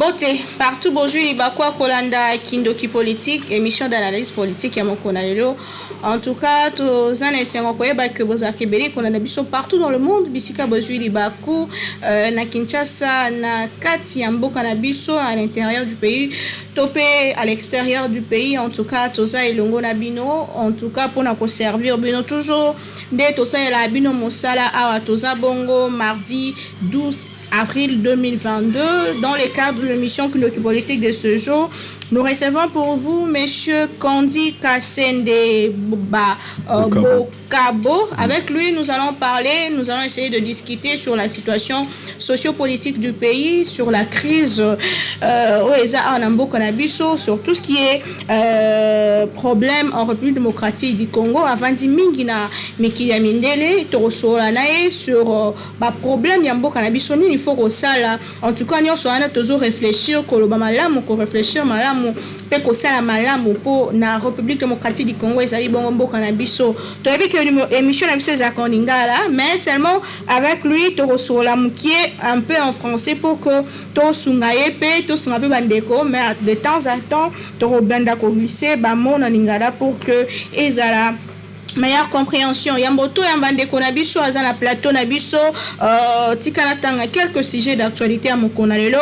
Mbote, partout bonjour, Libakwa Kolanda, Kindoki politique, émission d'analyse politique à Mokonalelo. En tout cas, tous en essayant que vous avez qu'on a biso partout dans le monde, bisika bonjour Libaku, na Kinshasa, na Kati, Mboka na biso à l'intérieur du pays, topé à l'extérieur du pays. En tout cas, toza et longo na bino. En tout cas, pour nous servir bino toujours. Dès toza et la bino mosala à toza bongo mardi 12 avril 2022, dans le cadre de l'émission politique de ce jour, nous recevons pour vous Monsieur Kandi Kassende Bokabo. Avec lui, nous allons essayer de discuter sur la situation sociopolitique du pays, sur la crise sur tout ce qui est problème en République démocratique du Congo. Avant d'Imingina Mikili Mindele, Torosolanae, sur problème Yambo Kanabisoni, il faut que ça là, en tout cas, nous allons toujours réfléchir, que le réfléchir malamu. Peko sala malamu po na République démocratique du Congo ezali bongo kanabiso to yebi que émission na biso za koningala mais seulement avec lui to resola mukie un peu en français pour que to sungaye pe to sungabe bandeko mais de temps en temps to robenda ko glisser ba mona ningala pour que ezala meilleure compréhension. Yamboto Yambande Konabiso, Azana Plateau Nabiso, Tikanatanga, quelques sujets d'actualité à Mokonalelo,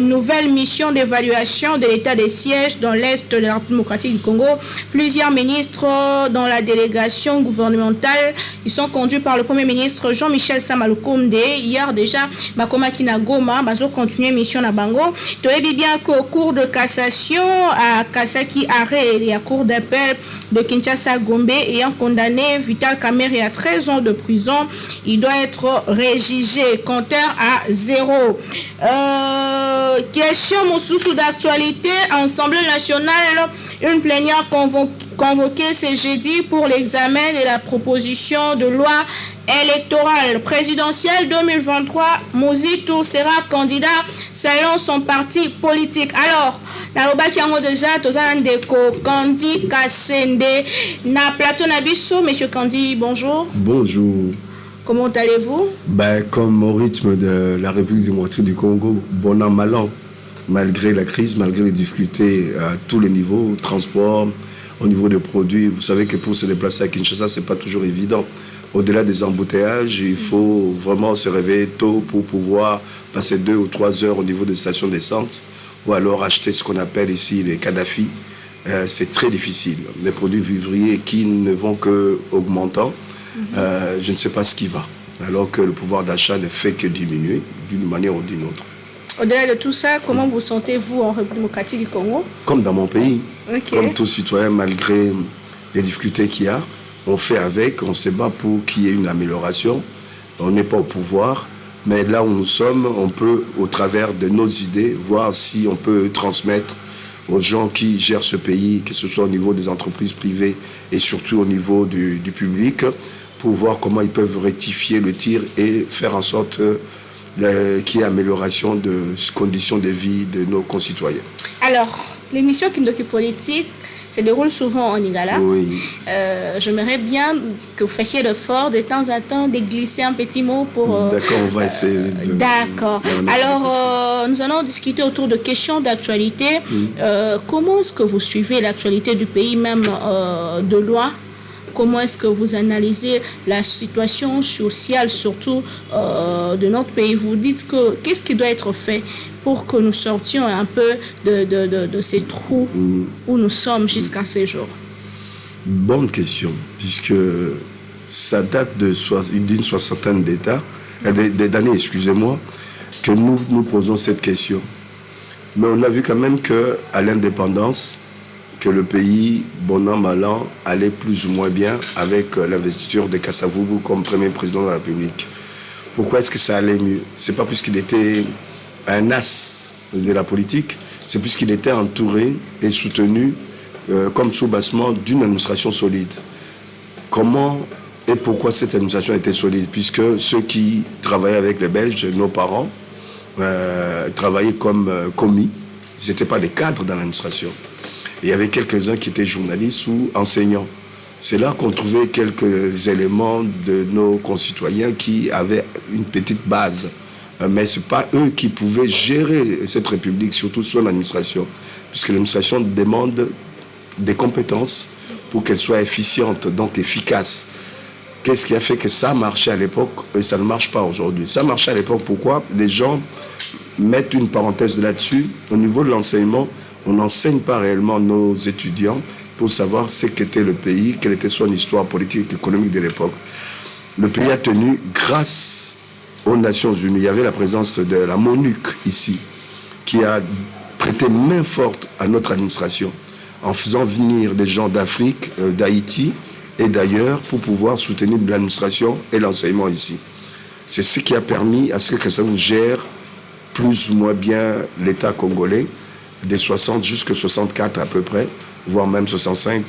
nouvelle mission d'évaluation de l'état des sièges dans l'Est de la République démocratique du Congo. Plusieurs ministres dans la délégation gouvernementale, ils sont conduits par le Premier ministre Jean-Michel Samalukonde. Hier déjà, Makoma Kinagoma, Bazo continuer mission à Bango. Toebi bien qu'au cours de cassation à Kasaki Arrêt et à cour d'appel de Kinshasa Gombe ayant condamné Vital Kamerhe à 13 ans de prison, il doit être réjugé, compteur à 0. Question Moussoussou d'actualité, Assemblée nationale, une plénière convoquée ce jeudi pour l'examen de la proposition de loi électorale présidentielle 2023. Mouzitou sera candidat selon son parti politique. Alors, Naloba Kiango déjà, Tozan Deko, Kandi Kassende, na plateau Nabiso, monsieur Kandi, bonjour. Bonjour. Comment allez-vous? Comme au rythme de la République démocratique du Congo, bon an, mal an, malgré la crise, malgré les difficultés à tous les niveaux, transport, au niveau des produits. Vous savez que pour se déplacer à Kinshasa, ce n'est pas toujours évident. Au-delà des embouteillages, il faut vraiment se réveiller tôt pour pouvoir passer 2 ou 3 heures au niveau des stations d'essence ou alors acheter ce qu'on appelle ici les Kadhafi. C'est très difficile. Les produits vivriers qui ne vont qu'augmentant, je ne sais pas ce qui va. Alors que le pouvoir d'achat ne fait que diminuer d'une manière ou d'une autre. Au-delà de tout ça, comment vous sentez-vous en République démocratique du Congo? Comme dans mon pays, okay. Comme tout citoyen, malgré les difficultés qu'il y a, on fait avec, on se bat pour qu'il y ait une amélioration. On n'est pas au pouvoir, mais là où nous sommes, on peut, au travers de nos idées, voir si on peut transmettre aux gens qui gèrent ce pays, que ce soit au niveau des entreprises privées et surtout au niveau du public, pour voir comment ils peuvent rectifier le tir et faire en sorte qu'il y ait amélioration de conditions de vie de nos concitoyens. Alors, l'émission Kindoki politique se déroule souvent en Igala. Oui. J'aimerais bien que vous fassiez l'effort de temps en temps de glisser un petit mot pour... D'accord, on va essayer. D'accord. Alors, nous allons discuter autour de questions d'actualité. Comment est-ce que vous suivez l'actualité du pays, même de loin? Comment est-ce que vous analysez la situation sociale, surtout de notre pays? Vous dites que qu'est-ce qui doit être fait pour que nous sortions un peu de ces trous où nous sommes jusqu'à ces jours? Bonne question, puisque ça date d'une soixantaine d'années, excusez-moi, que nous posons cette question. Mais on a vu quand même qu'à l'indépendance, que le pays, bon an, mal an, allait plus ou moins bien avec l'investiture de Kasavubu comme premier président de la République. Pourquoi est-ce que ça allait mieux? C'est pas puisqu'il était un as de la politique, c'est puisqu'il était entouré et soutenu comme soubassement d'une administration solide. Comment et pourquoi cette administration était solide? Puisque ceux qui travaillaient avec les Belges, nos parents, travaillaient comme commis, ils n'étaient pas des cadres dans l'administration. Il y avait quelques-uns qui étaient journalistes ou enseignants. C'est là qu'on trouvait quelques éléments de nos concitoyens qui avaient une petite base mais ce n'est pas eux qui pouvaient gérer cette République, surtout son administration, puisque l'administration demande des compétences pour qu'elle soit efficiente, donc efficace. Qu'est-ce qui a fait que ça marchait à l'époque et ça ne marche pas aujourd'hui? Ça marchait à l'époque, pourquoi? Les gens mettent une parenthèse là-dessus. Au niveau de l'enseignement, on n'enseigne pas réellement nos étudiants pour savoir ce qu'était le pays, quelle était son histoire politique et économique de l'époque. Le pays a tenu grâce aux Nations Unies. Il y avait la présence de la MONUC ici, qui a prêté main forte à notre administration en faisant venir des gens d'Afrique, d'Haïti et d'ailleurs pour pouvoir soutenir l'administration et l'enseignement ici. C'est ce qui a permis à ce que ça vous gère plus ou moins bien l'État congolais, des 60 jusqu'à 64 à peu près, voire même 65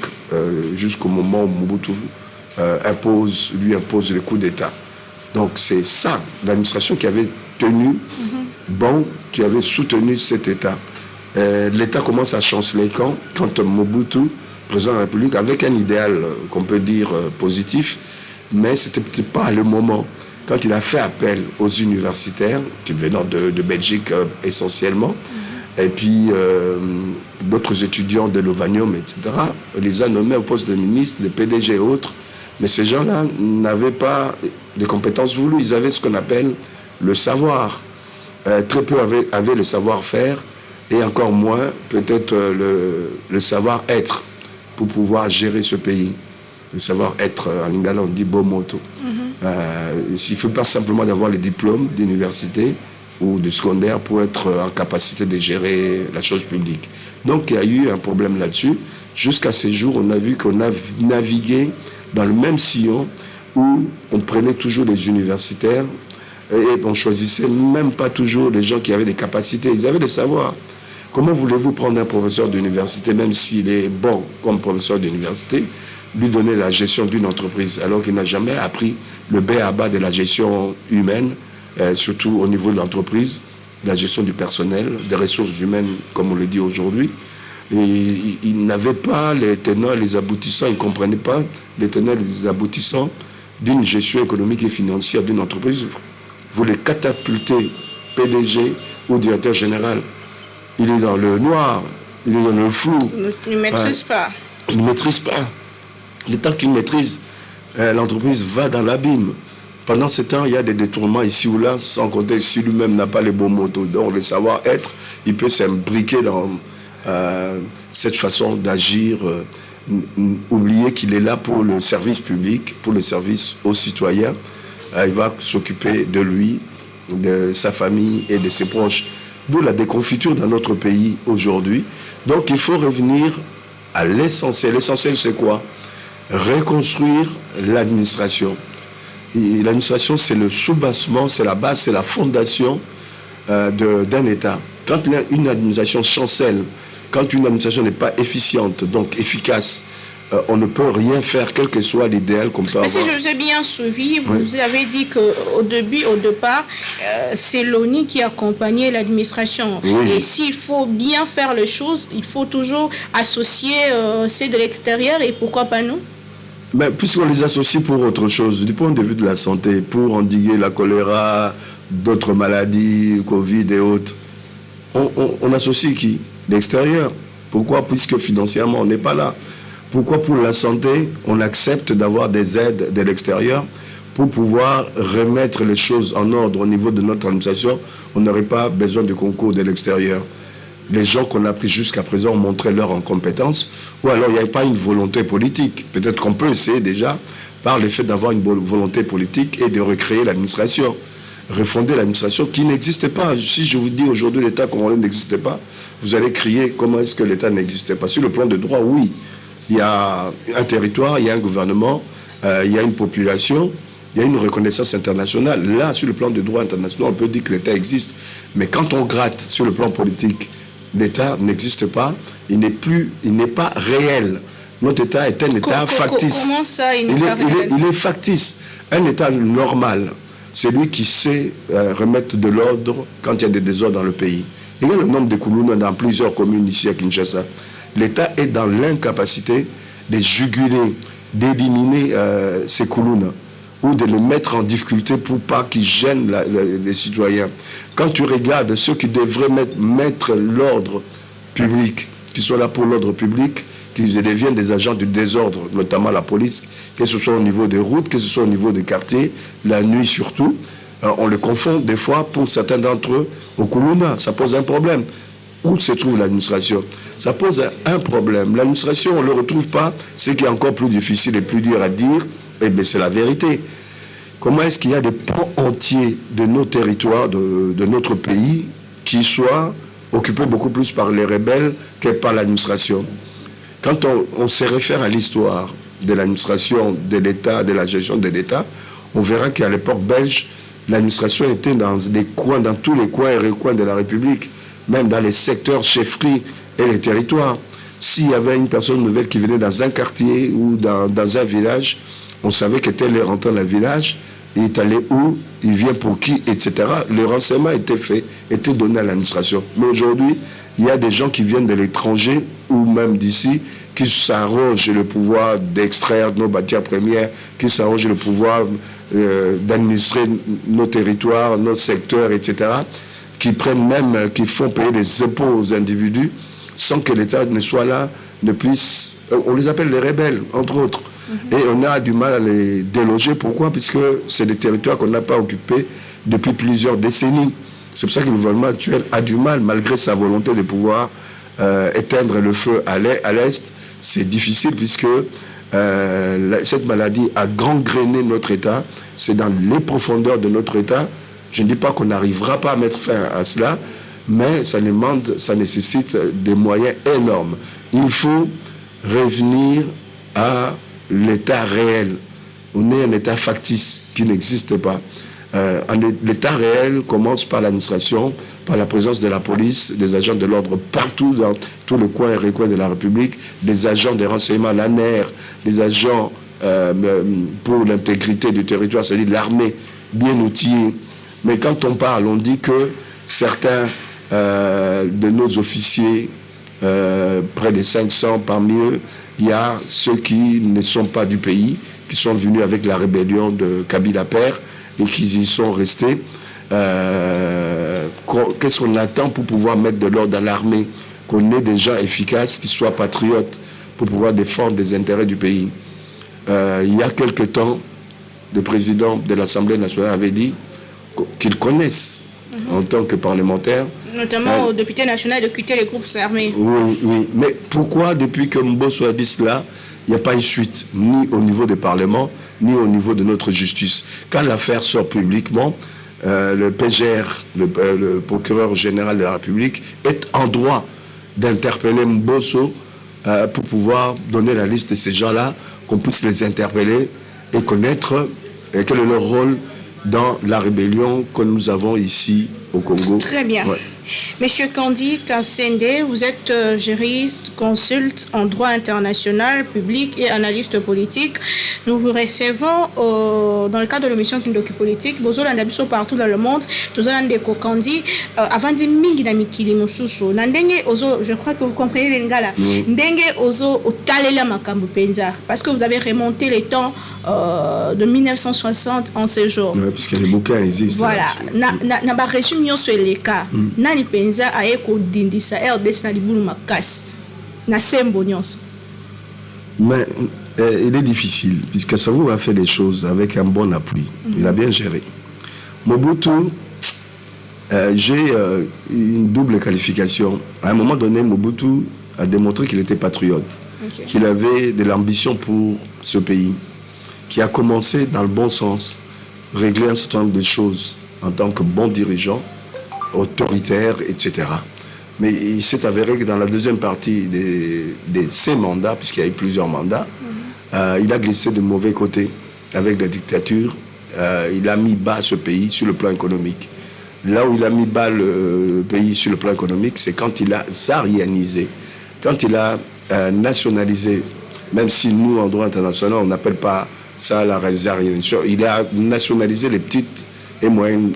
jusqu'au moment où Mobutu impose le coup d'État. Donc c'est ça, l'administration qui avait tenu bon, qui avait soutenu cet État. L'État commence à chanceler quand Mobutu, président de la République, avec un idéal qu'on peut dire positif, mais ce n'était peut-être pas le moment. Quand il a fait appel aux universitaires, qui venant de Belgique essentiellement, et puis d'autres étudiants de l'Ovanium, etc., il les a nommés au poste de ministre, de PDG et autres, mais ces gens-là n'avaient pas de compétences voulues, ils avaient ce qu'on appelle le savoir. Très peu avaient le savoir-faire, et encore moins peut-être le savoir-être pour pouvoir gérer ce pays. Le savoir-être, en lingala on dit bomoto. Il ne suffit pas simplement d'avoir les diplômes d'université ou de secondaire pour être en capacité de gérer la chose publique. Donc il y a eu un problème là-dessus. Jusqu'à ces jours, on a vu qu'on a navigué dans le même sillon où on prenait toujours les universitaires et on choisissait même pas toujours les gens qui avaient des capacités. Ils avaient des savoirs. Comment voulez-vous prendre un professeur d'université, même s'il est bon comme professeur d'université, lui donner la gestion d'une entreprise, alors qu'il n'a jamais appris le b.a.-ba de la gestion humaine, surtout au niveau de l'entreprise, la gestion du personnel, des ressources humaines, comme on le dit aujourd'hui. Il n'avait pas les tenants et les aboutissants, il ne comprenait pas les tenants et les aboutissants d'une gestion économique et financière d'une entreprise. Vous les catapultez PDG ou directeur général. Il est dans le noir, il est dans le flou. Il ne maîtrise pas. Il ne maîtrise pas. Le temps qu'il maîtrise, l'entreprise va dans l'abîme. Pendant ce temps, il y a des détournements ici ou là, sans compter si lui-même n'a pas les bons motos. Donc, le savoir-être, il peut s'imbriquer dans cette façon d'agir, oublier qu'il est là pour le service public, pour le service aux citoyens. Il va s'occuper de lui, de sa famille et de ses proches. D'où la déconfiture dans notre pays aujourd'hui. Donc, il faut revenir à l'essentiel. L'essentiel, c'est quoi? Reconstruire l'administration. Et l'administration, c'est le soubassement, c'est la base, c'est la fondation d'un État. Quand une administration chancelle, quand une administration n'est pas efficiente, donc efficace, on ne peut rien faire, quel que soit l'idéal qu'on peut avoir. Mais si je vous ai bien suivi, vous avez dit qu'au départ, c'est l'ONU qui accompagnait l'administration. Oui. Et s'il faut bien faire les choses, il faut toujours associer ceux de l'extérieur et pourquoi pas nous? Mais puisqu'on les associe pour autre chose, du point de vue de la santé, pour endiguer la choléra, d'autres maladies, Covid et autres, on associe qui? L'extérieur. Pourquoi? Puisque financièrement, on n'est pas là. Pourquoi pour la santé, on accepte d'avoir des aides de l'extérieur pour pouvoir remettre les choses en ordre au niveau de notre administration? On n'aurait pas besoin de concours de l'extérieur. Les gens qu'on a pris jusqu'à présent ont montré leur incompétence, ou alors il n'y avait pas une volonté politique. Peut-être qu'on peut essayer déjà par le fait d'avoir une volonté politique et de recréer l'administration, refonder l'administration qui n'existait pas. Si je vous dis aujourd'hui l'État congolais n'existait pas, vous allez crier comment est-ce que l'État n'existait pas. Sur le plan de droit, oui. Il y a un territoire, il y a un gouvernement, il y a une population, il y a une reconnaissance internationale. Là, sur le plan de droit international, on peut dire que l'État existe. Mais quand on gratte sur le plan politique, l'État n'existe pas, il n'est pas réel. Notre État est un État factice. Comment ça, il n'est pas réel? Il est factice. Un État normal, c'est lui qui sait remettre de l'ordre quand il y a des désordres dans le pays. Il y a le nombre de Koulouna dans plusieurs communes ici à Kinshasa. L'État est dans l'incapacité de juguler, d'éliminer ces Koulouna. ou de les mettre en difficulté pour pas qu'ils gênent les citoyens. Quand tu regardes ceux qui devraient mettre l'ordre public, qui sont là pour l'ordre public, qui deviennent des agents du désordre, notamment la police, que ce soit au niveau des routes, que ce soit au niveau des quartiers, la nuit surtout. On les confond des fois, pour certains d'entre eux, au Koulouna. Ça pose un problème. Où se trouve l'administration? Ça pose un problème. L'administration, on ne le retrouve pas. Ce qui est encore plus difficile et plus dur à dire, eh bien, c'est la vérité. Comment est-ce qu'il y a des pans entiers de nos territoires, de notre pays, qui soient occupés beaucoup plus par les rebelles que par l'administration? Quand on se réfère à l'histoire de l'administration de l'État, de la gestion de l'État, on verra qu'à l'époque belge, l'administration était dans des coins, dans tous les coins et recoins de la République, même dans les secteurs chefferies et les territoires. S'il y avait une personne nouvelle qui venait dans un quartier ou dans un village, on savait que tel est rentré dans le village, il est allé où, il vient pour qui, etc. Le renseignement était fait, était donné à l'administration. Mais aujourd'hui, il y a des gens qui viennent de l'étranger ou même d'ici, qui s'arrogent le pouvoir d'extraire nos matières premières, qui s'arrogent le pouvoir d'administrer nos territoires, nos secteurs, etc., qui prennent même, qui font payer des impôts aux individus sans que l'État ne soit là, ne puisse... On les appelle les rebelles, entre autres. Et on a du mal à les déloger. Pourquoi? Puisque c'est des territoires qu'on n'a pas occupés depuis plusieurs décennies. C'est pour ça que le gouvernement actuel a du mal, malgré sa volonté de pouvoir éteindre le feu à l'Est. C'est difficile puisque cette maladie a gangréné notre État. C'est dans les profondeurs de notre État. Je ne dis pas qu'on n'arrivera pas à mettre fin à cela, mais ça nécessite des moyens énormes. Il faut revenir à l'état réel. On est un état factice qui n'existe pas. L'état réel commence par l'administration, par la présence de la police, des agents de l'ordre partout dans tous les coins et recoins de la République, des agents de renseignement, l'ANER, des agents pour l'intégrité du territoire, c'est-à-dire l'armée bien outillée. Mais quand on parle, on dit que certains de nos officiers, près de 500 parmi eux, il y a ceux qui ne sont pas du pays, qui sont venus avec la rébellion de Kabila Père et qui y sont restés. Qu'est-ce qu'on attend pour pouvoir mettre de l'ordre dans l'armée? Qu'on ait des gens efficaces, qui soient patriotes, pour pouvoir défendre les intérêts du pays. Il y a quelque temps, le président de l'Assemblée nationale avait dit qu'ils connaissent en tant que parlementaire. Notamment au député national de quitter les groupes armés. Oui, oui. Mais pourquoi, depuis que Mbosso a dit cela, il n'y a pas eu suite, ni au niveau des parlements, ni au niveau de notre justice? Quand l'affaire sort publiquement, le PGR, le procureur général de la République, est en droit d'interpeller Mbosso pour pouvoir donner la liste de ces gens-là, qu'on puisse les interpeller et connaître quel est leur rôle dans la rébellion que nous avons ici au Congo. Très bien. Ouais. Monsieur Kandi Kansende, vous êtes juriste, consulte en droit international, public et analyste politique. Nous vous recevons dans le cadre de l'émission Kindoki Politique. Bozo Landabiso partout dans le monde. Tozola Ndeko Kandi. Avant de mingi na mikili mususu. Nandenge ozo, je crois que vous comprenez les ngala. Ndenge ozo otalela makambu penza. Parce que vous avez remonté les temps de 1960 en ce jour. Oui, puisque les bouquins existent. Voilà. Na ba résumé sur les cas. Nani penza aeko dindisa RDC na libulu makasi. Na sembo nyonso. Mais il est difficile, puisque Savour a fait des choses avec un bon appui. Il a bien géré. Mobutu, j'ai une double qualification. À un moment donné, Mobutu a démontré qu'il était patriote, qu'il avait de l'ambition pour ce pays, qui a commencé dans le bon sens, régler un certain nombre de choses en tant que bon dirigeant, autoritaire, etc. Mais il s'est avéré que dans la deuxième partie de ses mandats, puisqu'il y a eu plusieurs mandats, il a glissé de mauvais côtés avec la dictature. Il a mis bas ce pays sur le plan économique. Là où il a mis bas le pays sur le plan économique, c'est quand il a zarianisé, quand il a nationalisé, même si nous, en droit international, on n'appelle pas ça la zarianisation, il a nationalisé les petites et moyennes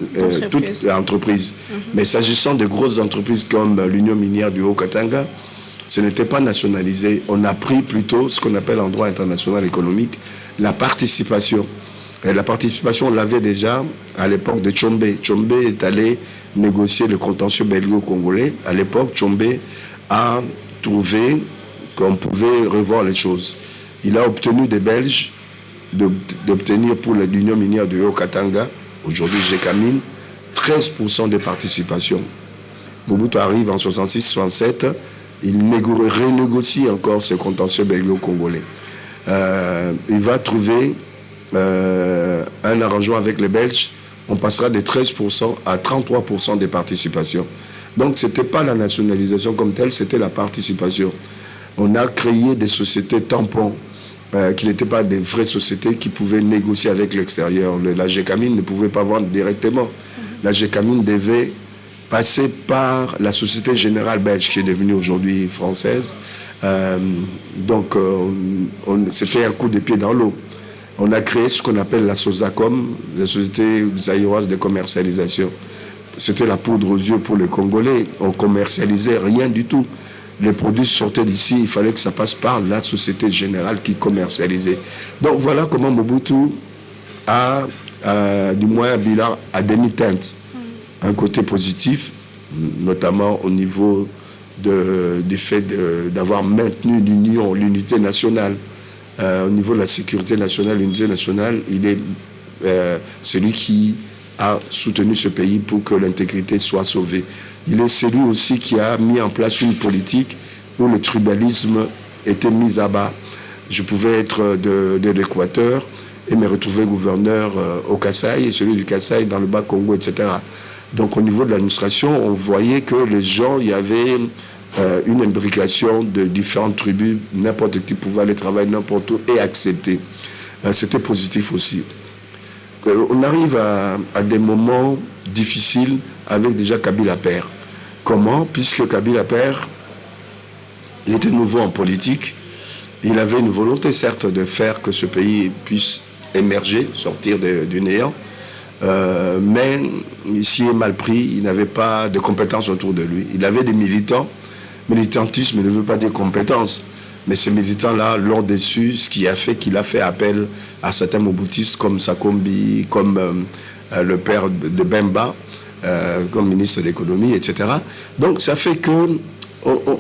toutes les entreprises. Mais s'agissant de grosses entreprises comme l'Union minière du Haut-Katanga, ce n'était pas nationalisé. On a pris plutôt ce qu'on appelle en droit international économique la participation. Et la participation, on l'avait déjà à l'époque de Tchombe. Tchombe est allé négocier le contentieux belgo-congolais. À l'époque, Tchombe a trouvé qu'on pouvait revoir les choses. Il a obtenu des Belges d'obtenir pour l'Union minière de Haut-Katanga, aujourd'hui Gécamine, 13% de participation. Mobutu arrive en 66-67, il renégocie encore ce contentieux belgo-congolais. Il va trouver un arrangement avec les Belges, on passera de 13% à 33% de participation. Donc ce n'était pas la nationalisation comme telle, c'était la participation. On a créé des sociétés tampons, qui n'étaient pas des vraies sociétés qui pouvaient négocier avec l'extérieur. La Gécamine ne pouvait pas vendre directement. La Gécamine devait passer par la Société Générale Belge, qui est devenue aujourd'hui française. Donc c'était un coup de pied dans l'eau. On a créé ce qu'on appelle la SOSACOM, la Société zaïroise de commercialisation. C'était la poudre aux yeux pour les Congolais. On commercialisait rien du tout. Les produits sortaient d'ici, il fallait que ça passe par la Société Générale qui commercialisait. Donc voilà comment Mobutu a, du moins un bilan à demi-teinte. Un côté positif, notamment au niveau du fait d'avoir maintenu l'union, l'unité nationale. Au niveau de la sécurité nationale, l'unité nationale, il est celui qui a soutenu ce pays pour que l'intégrité soit sauvée. Il est celui aussi qui a mis en place une politique où le tribalisme était mis à bas. Je pouvais être de l'Équateur et me retrouver gouverneur au Kasaï, et celui du Kasaï dans le Bas-Congo, etc. Donc au niveau de l'administration, on voyait que les gens, il y avait une imbrication de différentes tribus, n'importe qui pouvait aller travailler n'importe où et accepter. C'était positif aussi. On arrive à des moments difficiles avec déjà Kabila père. Comment? Puisque Kabila père, il était nouveau en politique, il avait une volonté certes de faire que ce pays puisse émerger, sortir du néant, mais il s'y est mal pris, il n'avait pas de compétences autour de lui. Il avait des militants, militantisme ne veut pas dire compétences, mais ces militants-là l'ont déçu, ce qui a fait qu'il a fait appel à certains mobutistes comme Sakombi, comme le père de Bemba, comme ministre de l'économie, etc. Donc ça fait qu'on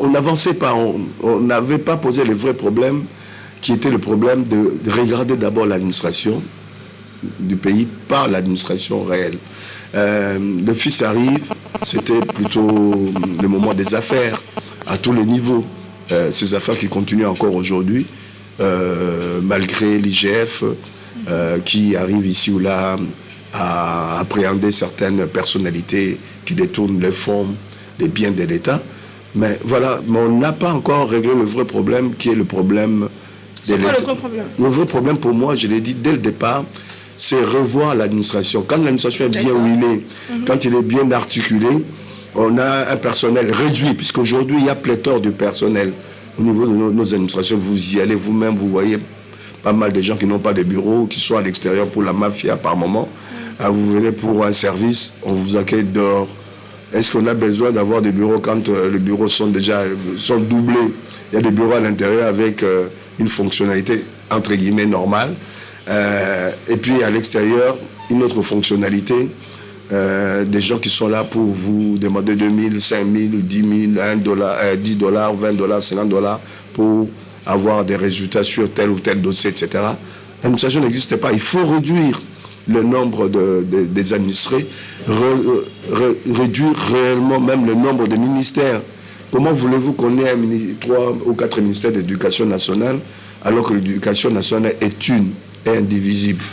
n'avançait pas, on n'avait pas posé le vrai problème, qui était le problème de regarder d'abord l'administration du pays par l'administration réelle. Le fils arrive, c'était plutôt le moment des affaires, à tous les niveaux. Ces affaires qui continuent encore aujourd'hui, malgré l'IGF, qui arrive ici ou là à appréhender certaines personnalités qui détournent les fonds, les biens de l'État. Mais voilà, mais on n'a pas encore réglé le vrai problème, qui est le problème. C'est quoi le vrai problème? Le vrai problème pour moi, je l'ai dit dès le départ, c'est revoir l'administration. Quand l'administration est bien huilée, quand il est bien articulé, on a un personnel réduit, puisqu'aujourd'hui, il y a pléthore de personnel. Au niveau de nos administrations, vous y allez vous-même, vous voyez pas mal de gens qui n'ont pas de bureau, qui sont à l'extérieur pour la mafia par moment. Vous venez pour un service, on vous accueille dehors. Est-ce qu'on a besoin d'avoir des bureaux quand les bureaux sont doublés? Il y a des bureaux à l'intérieur avec une fonctionnalité entre guillemets normale. Et puis à l'extérieur, une autre fonctionnalité. Des gens qui sont là pour vous demander 2 000, 5 000, 10 000, $1, $10, $20, $50 pour avoir des résultats sur tel ou tel dossier, etc. L'administration n'existe pas. Il faut réduire le nombre des administrés, réduire réellement même le nombre de ministères. Comment voulez-vous qu'on ait 3 ou 4 ministères d'éducation nationale alors que l'éducation nationale est une et indivisible?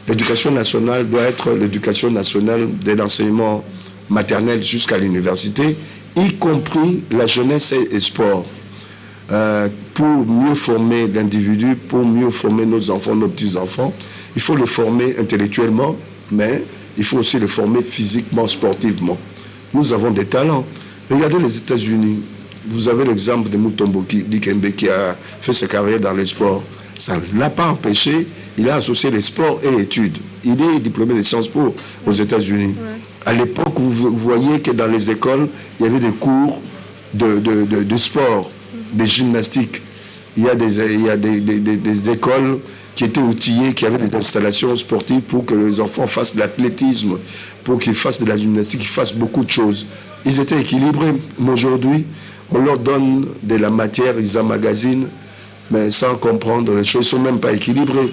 L'éducation nationale doit être l'éducation nationale de l'enseignement maternel jusqu'à l'université, y compris la jeunesse et sport, pour mieux former l'individu, pour mieux former nos enfants, nos petits-enfants. Il faut le former intellectuellement, mais il faut aussi le former physiquement, sportivement. Nous avons des talents. Regardez les États-Unis. Vous avez l'exemple de Mutombo Dikembe qui a fait sa carrière dans les sports. Ça ne l'a pas empêché. Il a associé les sports et l'étude. Il est diplômé de Sciences Po aux États-Unis. À l'époque, vous voyez que dans les écoles, il y avait des cours de sport, des gymnastiques. Il y a des écoles qui étaient outillés, qui avaient des installations sportives pour que les enfants fassent de l'athlétisme, pour qu'ils fassent de la gymnastique, qu'ils fassent beaucoup de choses. Ils étaient équilibrés. Mais aujourd'hui, on leur donne de la matière, ils emmagasinent, mais sans comprendre les choses. Ils ne sont même pas équilibrés.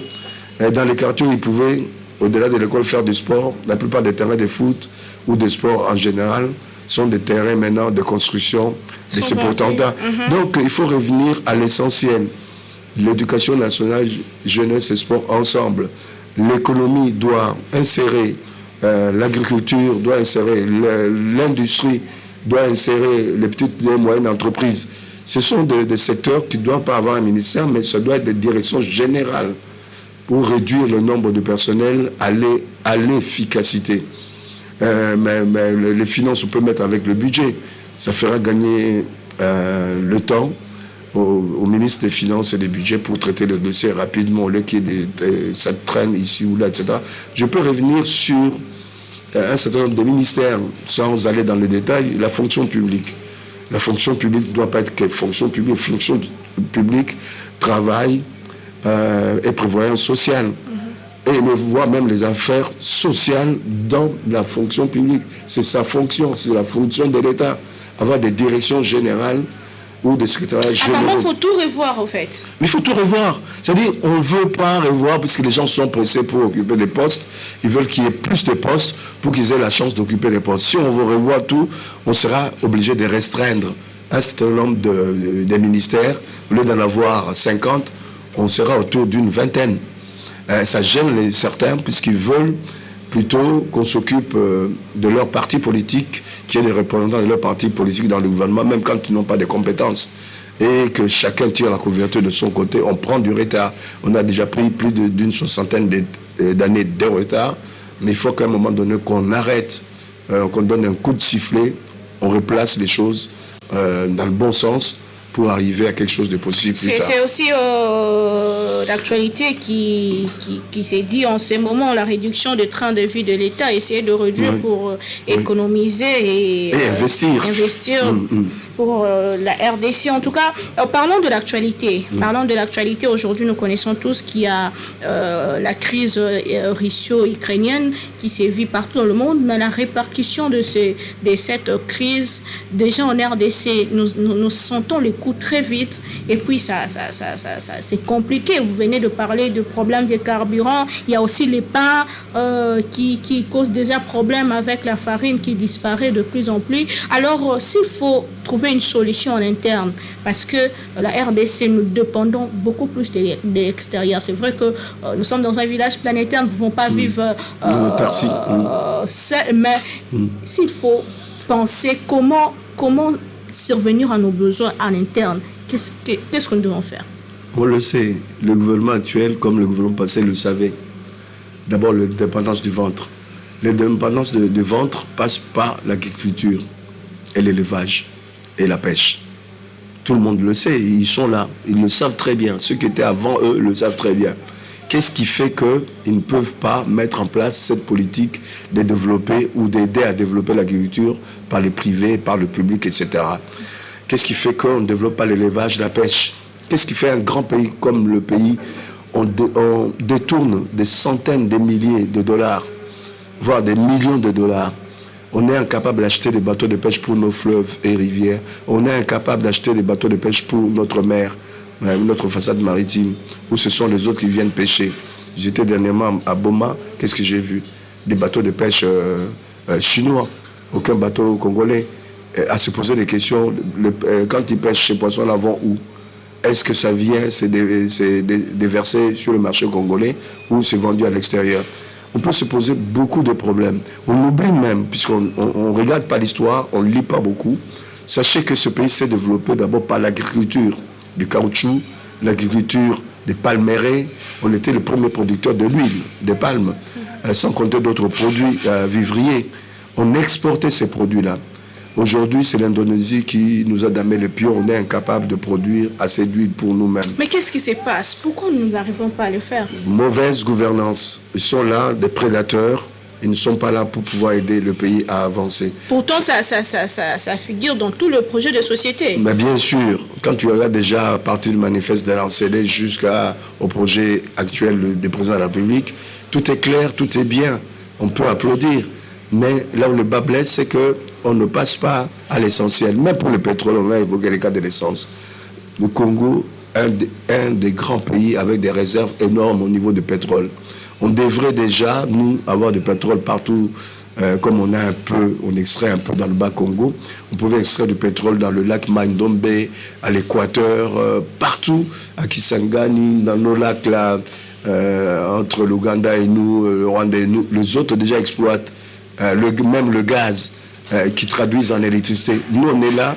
Et dans les quartiers où ils pouvaient, au-delà de l'école, faire du sport, la plupart des terrains de foot ou de sport en général sont des terrains maintenant de construction, de sepultanda. Donc, il faut revenir à l'essentiel. L'éducation nationale, jeunesse et sport ensemble. L'économie doit insérer, l'agriculture doit insérer, l'industrie doit insérer les petites et moyennes entreprises. Ce sont des secteurs qui ne doivent pas avoir un ministère, mais ça doit être des directions générales pour réduire le nombre de personnel à l'efficacité. Mais les finances, on peut mettre avec le budget. Ça fera gagner le temps au ministre des Finances et des Budgets pour traiter le dossier rapidement, au lieu ça traîne ici ou là, etc. Je peux revenir sur un certain nombre de ministères, sans aller dans les détails. La fonction publique. La fonction publique ne doit pas être que fonction publique. Fonction publique, travail et prévoyance sociale. Et on voit même les affaires sociales dans la fonction publique. C'est sa fonction, c'est la fonction de l'État. Avoir des directions générales ou des secrétariats généraux. Apparemment, il faut tout revoir, en fait. Mais il faut tout revoir. C'est-à-dire, on ne veut pas revoir parce que les gens sont pressés pour occuper des postes. Ils veulent qu'il y ait plus de postes pour qu'ils aient la chance d'occuper des postes. Si on veut revoir tout, on sera obligé de restreindre un certain nombre de ministères. Au lieu d'en avoir 50, on sera autour d'une vingtaine. Ça gêne certains puisqu'ils veulent plutôt qu'on s'occupe de leur parti politique, qu'il y ait des représentants de leur parti politique dans le gouvernement, même quand ils n'ont pas de compétences, et que chacun tire la couverture de son côté. On prend du retard. On a déjà pris plus d'une soixantaine d'années de retard, mais il faut qu'à un moment donné qu'on arrête, qu'on donne un coup de sifflet, on replace les choses dans le bon sens pour arriver à quelque chose de possible plus tard. C'est aussi l'actualité qui s'est dit en ce moment, la réduction du train de vie de l'État, essayer de réduire pour économiser et investir pour la RDC. En tout cas, parlons de l'actualité. Parlons de l'actualité. Aujourd'hui, nous connaissons tous qu'il y a la crise russo-ukrainienne qui sévit partout dans le monde, mais la répercussion de cette crise, déjà en RDC, nous sentons les coups très vite, et puis ça c'est compliqué. Vous venez de parler de problèmes de carburant. Il y a aussi les pains qui causent déjà problème avec la farine qui disparaît de plus en plus. Alors, s'il faut trouver une solution en interne, parce que la RDC, nous dépendons beaucoup plus de l'extérieur. C'est vrai que nous sommes dans un village planétaire, nous ne pouvons pas vivre seul, mais s'il faut penser comment survenir à nos besoins en interne, qu'est-ce que nous devons faire? On le sait, le gouvernement actuel, comme le gouvernement passé, le savait. D'abord, l'indépendance du ventre. L'indépendance du ventre passe par l'agriculture et l'élevage et la pêche. Tout le monde le sait, ils sont là, ils le savent très bien. Ceux qui étaient avant eux le savent très bien. Qu'est-ce qui fait qu'ils ne peuvent pas mettre en place cette politique de développer ou d'aider à développer l'agriculture par les privés, par le public, etc. Qu'est-ce qui fait qu'on ne développe pas l'élevage, la pêche? Qu'est-ce qui fait un grand pays comme le pays? On détourne des centaines de milliers de dollars, voire des millions de dollars. On est incapable d'acheter des bateaux de pêche pour nos fleuves et rivières. On est incapable d'acheter des bateaux de pêche pour notre mer, notre façade maritime, où ce sont les autres qui viennent pêcher. J'étais dernièrement à Boma, qu'est-ce que j'ai vu? Des bateaux de pêche chinois, aucun bateau congolais. À se poser des questions, quand ils pêchent ces poissons-là, vont où? Est-ce que ça vient, c'est déversé sur le marché congolais ou c'est vendu à l'extérieur? On peut se poser beaucoup de problèmes. On oublie même, puisqu'on ne regarde pas l'histoire, on ne lit pas beaucoup. Sachez que ce pays s'est développé d'abord par l'agriculture du caoutchouc, l'agriculture des palmeraies. On était le premier producteur de l'huile, des palmes, sans compter d'autres produits vivriers. On exportait ces produits-là. Aujourd'hui, c'est l'Indonésie qui nous a damé le pied. On est incapable de produire assez d'huile pour nous-mêmes. Mais qu'est-ce qui se passe? Pourquoi nous n'arrivons pas à le faire? Mauvaise gouvernance. Ils sont là, des prédateurs Ils ne sont pas là pour pouvoir aider le pays à avancer. Pourtant, ça figure dans tout le projet de société. Mais bien sûr, quand tu regardes déjà à partir du manifeste de l'Ancélé jusqu'au projet actuel du président de la République, tout est clair, tout est bien. On peut applaudir. Mais là où le bas blesse, c'est qu'on ne passe pas à l'essentiel. Même pour le pétrole, on a évoqué le cas de l'essence. Le Congo, un des grands pays avec des réserves énormes au niveau du pétrole. On devrait déjà, nous, avoir du pétrole partout, comme on a un peu, on extrait un peu dans le Bas-Congo. On pouvait extraire du pétrole dans le lac Mai-Ndombe, à l'Équateur, partout, à Kisangani, dans nos lacs là, entre l'Ouganda et nous, le Rwanda et nous. Les autres déjà exploitent même le gaz qui traduisent en électricité. Nous, on est là,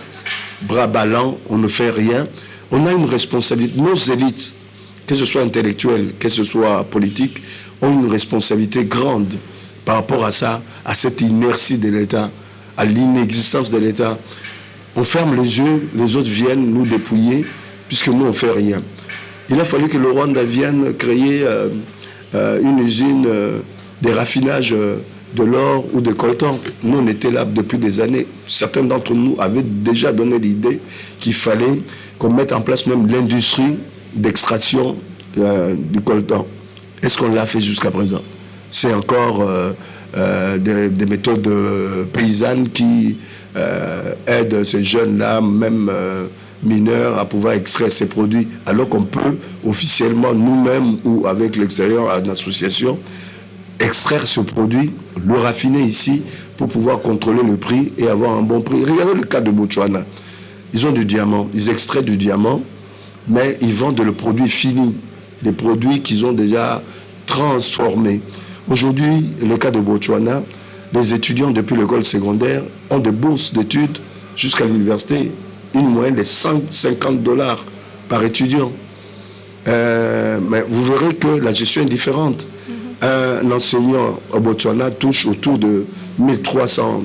bras ballants, on ne fait rien. On a une responsabilité. Nos élites, que ce soit intellectuelles, que ce soit politiques, ont une responsabilité grande par rapport à ça, à cette inertie de l'État, à l'inexistence de l'État. On ferme les yeux, les autres viennent nous dépouiller, puisque nous, on ne fait rien. Il a fallu que le Rwanda vienne créer une usine de raffinage de l'or ou de coltan. Nous, on était là depuis des années. Certains d'entre nous avaient déjà donné l'idée qu'il fallait qu'on mette en place même l'industrie d'extraction du coltan. Est-ce qu'on l'a fait jusqu'à présent? C'est encore des méthodes paysannes qui aident ces jeunes-là, même mineurs, à pouvoir extraire ces produits, alors qu'on peut officiellement, nous-mêmes ou avec l'extérieur, à une association, extraire ce produit, le raffiner ici pour pouvoir contrôler le prix et avoir un bon prix. Regardez le cas de Botswana. Ils ont du diamant, ils extraient du diamant, mais ils vendent le produit fini, des produits qu'ils ont déjà transformés. Aujourd'hui, le cas de Botswana, les étudiants depuis l'école secondaire ont des bourses d'études jusqu'à l'université, une moyenne de $150 par étudiant. Mais vous verrez que la gestion est différente. Un enseignant au Botswana touche autour de $1 300,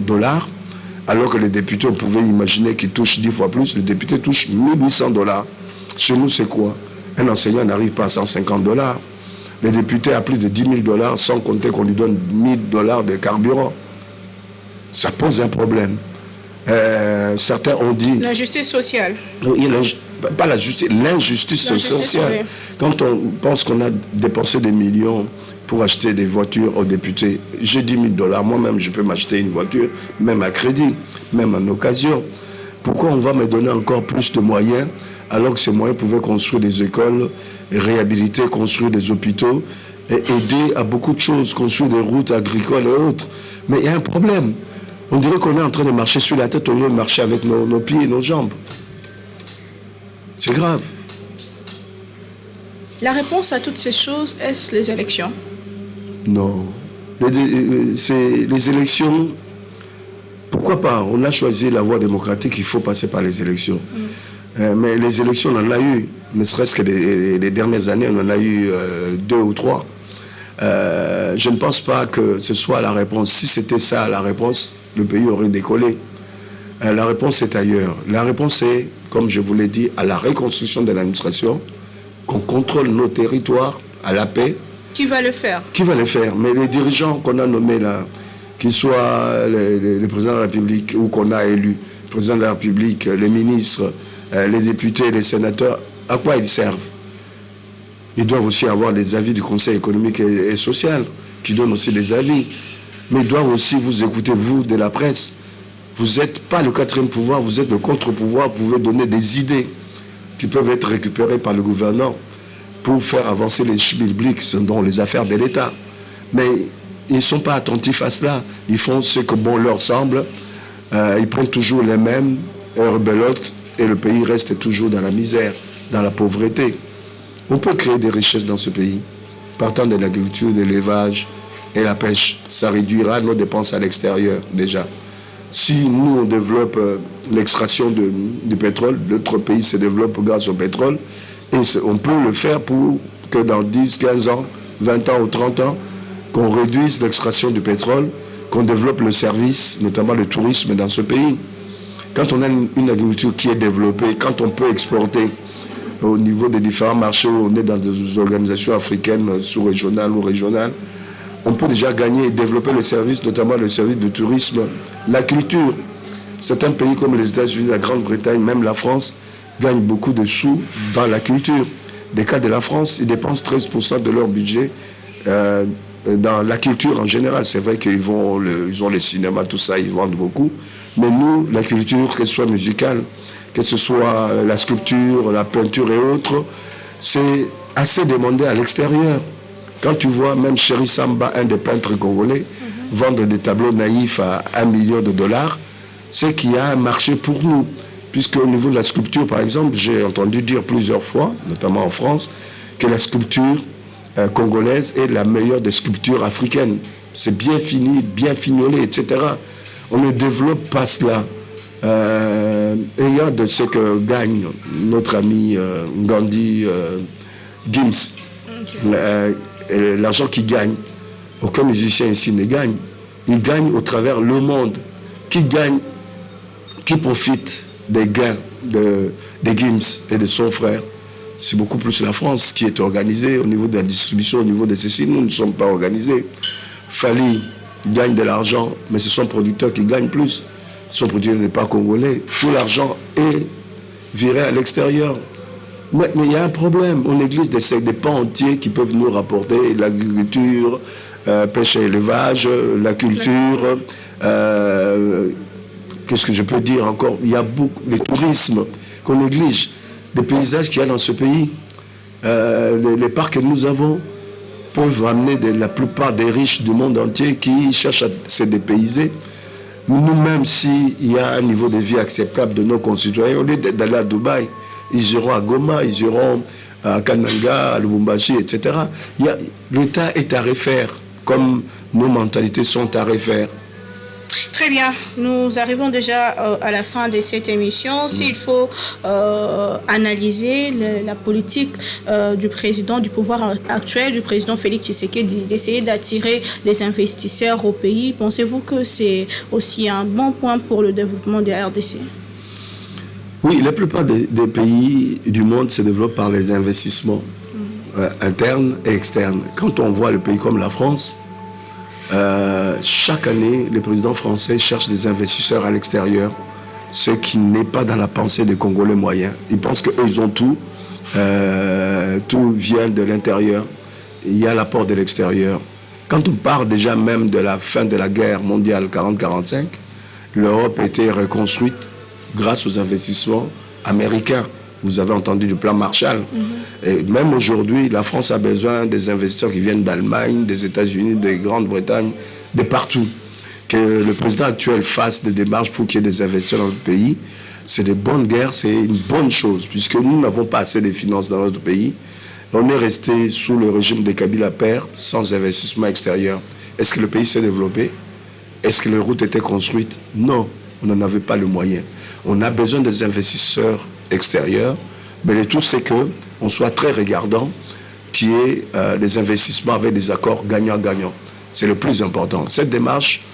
alors que les députés, on pouvait imaginer qu'ils touchent 10 fois plus. Le député touche $1 800. Chez nous, c'est quoi? Un enseignant n'arrive pas à $150. Les députés à plus de $10 000, sans compter qu'on lui donne $1 000 de carburant. Ça pose un problème. Certains ont dit... L'injustice sociale. Oui, pas la justice, l'injustice sociale. Oui. Quand on pense qu'on a dépensé des millions pour acheter des voitures aux députés, j'ai $10 000, moi-même je peux m'acheter une voiture, même à crédit, même en occasion. Pourquoi on va me donner encore plus de moyens alors que ces moyens pouvaient construire des écoles, réhabiliter, construire des hôpitaux et aider à beaucoup de choses, construire des routes agricoles et autres. Mais il y a un problème. On dirait qu'on est en train de marcher sur la tête au lieu de marcher avec nos pieds et nos jambes. C'est grave. La réponse à toutes ces choses, est-ce les élections? Non. Les élections, pourquoi pas? On a choisi la voie démocratique, il faut passer par les élections. Mais les élections, on en a eu, ne serait-ce que les dernières années, on en a eu 2 ou 3. Je ne pense pas que ce soit la réponse. Si c'était ça la réponse, le pays aurait décollé. La réponse est ailleurs. La réponse est, comme je vous l'ai dit, à la reconstruction de l'administration, qu'on contrôle nos territoires à la paix. Qui va le faire? Qui va le faire? Mais les dirigeants qu'on a nommés là, qu'ils soient les présidents de la République ou qu'on a élus, le président de la République, les ministres, les députés, les sénateurs, à quoi ils servent? Ils doivent aussi avoir des avis du Conseil économique et social, qui donne aussi des avis. Mais ils doivent aussi vous écouter, vous, de la presse. Vous n'êtes pas le quatrième pouvoir, vous êtes le contre-pouvoir, vous pouvez donner des idées qui peuvent être récupérées par le gouvernement pour faire avancer les schmilblick, dont les affaires de l'État. Mais ils ne sont pas attentifs à cela. Ils font ce que bon leur semble. Ils prennent toujours les mêmes rebelotes et le pays reste toujours dans la misère, dans la pauvreté. On peut créer des richesses dans ce pays, partant de l'agriculture, de l'élevage et la pêche. Ça réduira nos dépenses à l'extérieur déjà. Si nous, on développe l'extraction du pétrole, d'autres pays se développent grâce au pétrole, et on peut le faire pour que dans 10, 15 ans, 20 ans ou 30 ans, qu'on réduise l'extraction du pétrole, qu'on développe le service, notamment le tourisme dans ce pays. Quand on a une agriculture qui est développée, quand on peut exporter au niveau des différents marchés où on est dans des organisations africaines sous-régionales ou régionales, on peut déjà gagner et développer le service, notamment le service de tourisme, la culture. Certains pays comme les États-Unis, la Grande-Bretagne, même la France, gagnent beaucoup de sous dans la culture. Des cas de la France, ils dépensent 13% de leur budget dans la culture en général. C'est vrai qu'ils ont les cinémas, tout ça, ils vendent beaucoup. Mais nous, la culture, que ce soit musicale, que ce soit la sculpture, la peinture et autres, c'est assez demandé à l'extérieur. Quand tu vois même Chéri Samba, un des peintres congolais, vendre des tableaux naïfs à $1 million, c'est qu'il y a un marché pour nous. Puisque au niveau de la sculpture, par exemple, j'ai entendu dire plusieurs fois, notamment en France, que la sculpture congolaise est la meilleure des sculptures africaines. C'est bien fini, bien fignolé, etc. On ne développe pas cela. Regarde ce que gagne notre ami Gandhi Gims. L'argent qu'il gagne, aucun musicien ici ne gagne. Il gagne au travers le monde. Qui profite des gains de Gims et de son frère? C'est beaucoup plus la France qui est organisée au niveau de la distribution, au niveau de ceci. Nous ne sommes pas organisés. Fali gagne de l'argent, mais ce sont producteurs qui gagnent plus. Son producteur n'est pas congolais. Tout l'argent est viré à l'extérieur. Mais il y a un problème. On néglige des pans entiers qui peuvent nous rapporter l'agriculture, pêche et élevage, la culture. Qu'est-ce que je peux dire encore? Il y a beaucoup de tourisme qu'on néglige, des paysages qu'il y a dans ce pays. Les parcs que nous avons peuvent amener la plupart des riches du monde entier qui cherchent à se dépayser. Nous-mêmes, s'il y a un niveau de vie acceptable de nos concitoyens, au lieu d'aller à Dubaï, ils iront à Goma, ils iront à Kananga, à Lubumbashi, etc. L'État est à refaire, comme nos mentalités sont à refaire. Très bien, nous arrivons déjà à la fin de cette émission. S'il faut analyser la politique du président, du pouvoir actuel, du président Félix Tshisekedi, d'essayer d'attirer les investisseurs au pays, pensez-vous que c'est aussi un bon point pour le développement de la RDC? Oui, la plupart des pays du monde se développent par les investissements internes et externes. Quand on voit le pays comme la France, chaque année, le président français cherche des investisseurs à l'extérieur, ce qui n'est pas dans la pensée des Congolais moyens. Ils pensent qu'eux, ils ont tout. Tout vient de l'intérieur. Il y a l'apport de l'extérieur. Quand on parle déjà même de la fin de la guerre mondiale 40-45, l'Europe a été reconstruite grâce aux investissements américains. Vous avez entendu du plan Marshall. Et même aujourd'hui, la France a besoin des investisseurs qui viennent d'Allemagne, des États-Unis, de Grande-Bretagne, de partout. Que le président actuel fasse des démarches pour qu'il y ait des investisseurs dans notre pays, c'est de bonnes guerres, c'est une bonne chose, puisque nous n'avons pas assez de finances dans notre pays. On est resté sous le régime de Kabila père, sans investissement extérieur. Est-ce que le pays s'est développé? Est-ce que les routes étaient construites? Non, on n'en avait pas le moyen. On a besoin des investisseurs extérieurs, mais le tout c'est qu'on soit très regardant, qu'il y ait des investissements avec des accords gagnant-gagnant. C'est le plus important. Cette démarche,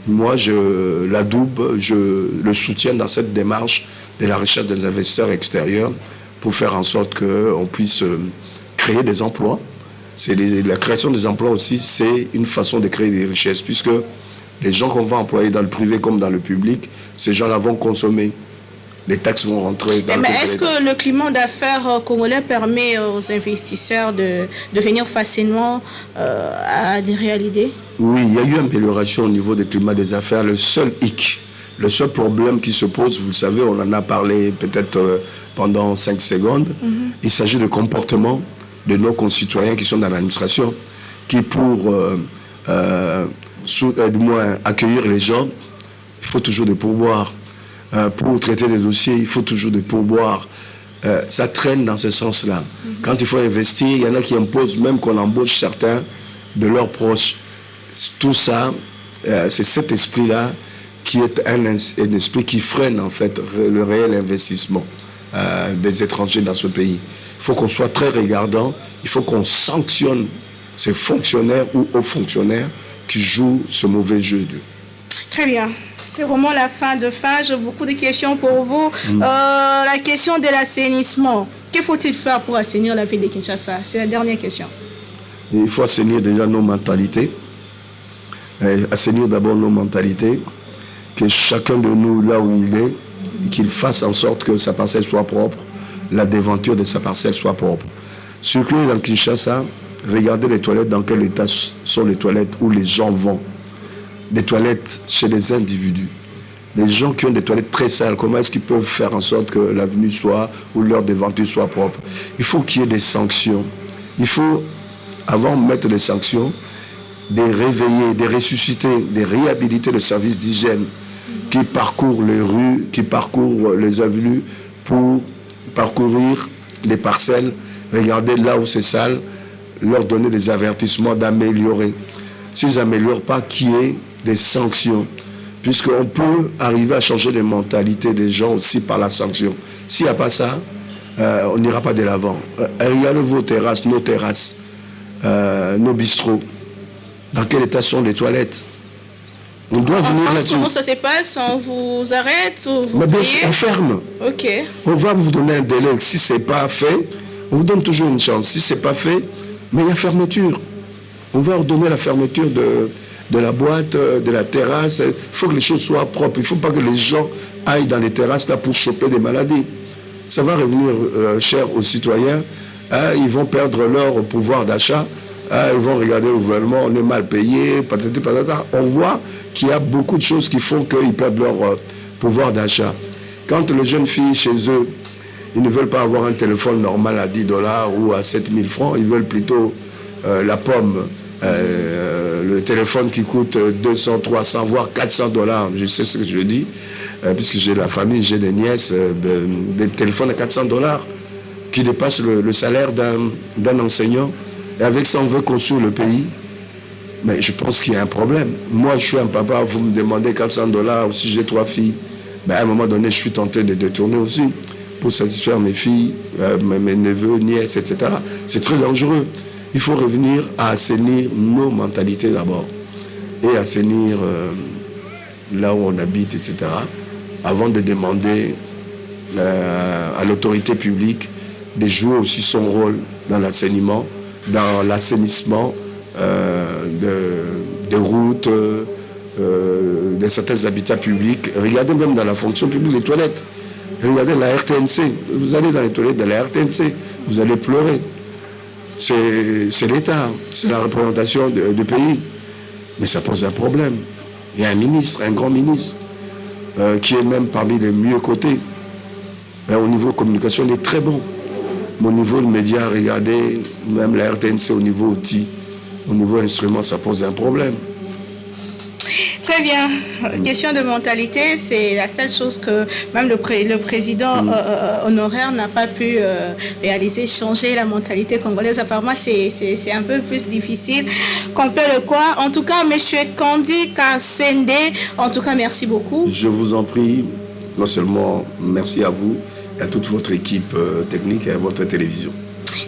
moi je l'adoube, je le soutiens dans cette démarche de la recherche des investisseurs extérieurs pour faire en sorte qu'on puisse créer des emplois. La création des emplois aussi, c'est une façon de créer des richesses, puisque les gens qu'on va employer dans le privé comme dans le public, ces gens-là vont consommer. Les taxes vont rentrer dans mais est-ce que le climat d'affaires congolais permet aux investisseurs de venir facilement adhérer à l'idée? Oui, il y a eu une amélioration au niveau du climat des affaires. Le seul hic, le seul problème qui se pose, vous le savez, on en a parlé peut-être pendant 5 secondes, il s'agit de comportement de nos concitoyens qui sont dans l'administration, qui pour du moins accueillir les gens, il faut toujours des pourboires. Pour traiter des dossiers, il faut toujours des pourboires. Ça traîne dans ce sens-là. Quand il faut investir, il y en a qui imposent même qu'on embauche certains de leurs proches. Tout ça, c'est cet esprit-là qui est un esprit qui freine en fait le réel investissement des étrangers dans ce pays. Il faut qu'on soit très regardant, il faut qu'on sanctionne ces fonctionnaires ou hauts fonctionnaires qui jouent ce mauvais jeu. Très bien. C'est vraiment la fin de fin. J'ai beaucoup de questions pour vous. La question de l'assainissement. Que faut-il faire pour assainir la ville de Kinshasa? C'est la dernière question. Il faut assainir déjà nos mentalités. assainir d'abord nos mentalités, que chacun de nous, là où il est, qu'il fasse en sorte que sa parcelle soit propre, la déventure de sa parcelle soit propre. Circuler dans Kinshasa, regardez les toilettes, dans quel état sont les toilettes où les gens vont. Des toilettes chez les individus. Les gens qui ont des toilettes très sales, comment est-ce qu'ils peuvent faire en sorte que l'avenue soit, ou leur déventure soit propre? Il faut qu'il y ait des sanctions. Il faut, avant de mettre des sanctions, de réveiller, de ressusciter, de réhabiliter le service d'hygiène qui parcourt les rues, qui parcourt les avenues pour parcourir les parcelles, regarder là où c'est sale, leur donner des avertissements d'améliorer. S'ils n'améliorent pas, qu'il y ait des sanctions. Puisqu'on peut arriver à changer les mentalités des gens aussi par la sanction. S'il n'y a pas ça, on n'ira pas de l'avant. Regardez vos terrasses, nos bistrots. Dans quel état sont les toilettes? On doit venir France, là-dessus. comment ça se passe? On vous arrête ou vous Mais bien, payez? on ferme. Ok. On va vous donner un délai. Si ce n'est pas fait, on vous donne toujours une chance. Si ce n'est pas fait, mais il y a fermeture. On va ordonner la fermeture de la boîte, de la terrasse. Il faut que les choses soient propres. Il ne faut pas que les gens aillent dans les terrasses là pour choper des maladies. Ça va revenir cher aux citoyens. Ils vont perdre leur pouvoir d'achat. Ils vont regarder le gouvernement, on est mal payé, patati patata. On voit qu'il y a beaucoup de choses qui font qu'ils perdent leur pouvoir d'achat. Quand les jeunes filles chez eux, ils ne veulent pas avoir un téléphone normal à 10 $ ou à 7000 francs, ils veulent plutôt la pomme, le téléphone qui coûte 200, 300, voire 400 $. Je sais ce que je dis, puisque j'ai la famille, j'ai des nièces, des téléphones à 400 $ qui dépassent le salaire d'un enseignant. Et avec ça, on veut construire le pays. Mais je pense qu'il y a un problème. Moi, je suis un papa, vous me demandez 400 $, si j'ai 3 filles, ben à un moment donné, je suis tenté de détourner aussi pour satisfaire mes filles, mes neveux, nièces, etc. C'est très dangereux. Il faut revenir à assainir nos mentalités d'abord et assainir là où on habite, etc. avant de demander à l'autorité publique de jouer aussi son rôle dans l'assainissement, de routes, de certains habitats publics. Regardez même dans la fonction publique les toilettes. Regardez la RTNC. Vous allez dans les toilettes de la RTNC, vous allez pleurer. C'est l'État, c'est la représentation du pays. Mais ça pose un problème. Il y a un ministre, un grand ministre, qui est même parmi les mieux cotés. Mais au niveau communication, il est très bon. Mais au niveau de médias, regardez, même la RTNC, au niveau outils, au niveau instrument, ça pose un problème. Très bien. Question de mentalité, c'est la seule chose que même le président honoraire n'a pas pu réaliser, changer la mentalité congolaise. Apparemment, c'est un peu plus difficile qu'on peut le croire. En tout cas, M. Kandi Kasende, en tout cas, merci beaucoup. Je vous en prie, non seulement merci à vous et à toute votre équipe technique et à votre télévision.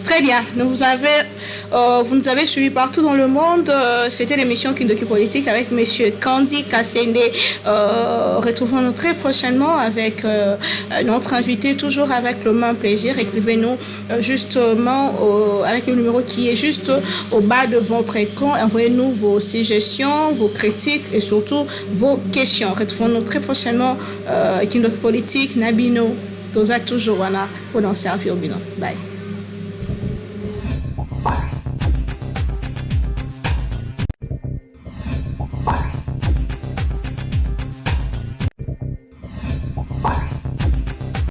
Très bien. Vous nous avez suivis partout dans le monde. C'était l'émission Kindoki Politique avec M. Kandi Kasende. Retrouvons-nous très prochainement avec notre invité, toujours avec le même plaisir. Écrivez-nous justement avec le numéro qui est juste au bas de votre écran. Envoyez-nous vos suggestions, vos critiques et surtout vos questions. Retrouvons-nous très prochainement. Kindoki Politique, Nabino, Toza toujours, pour nous servir au bilan. Bye.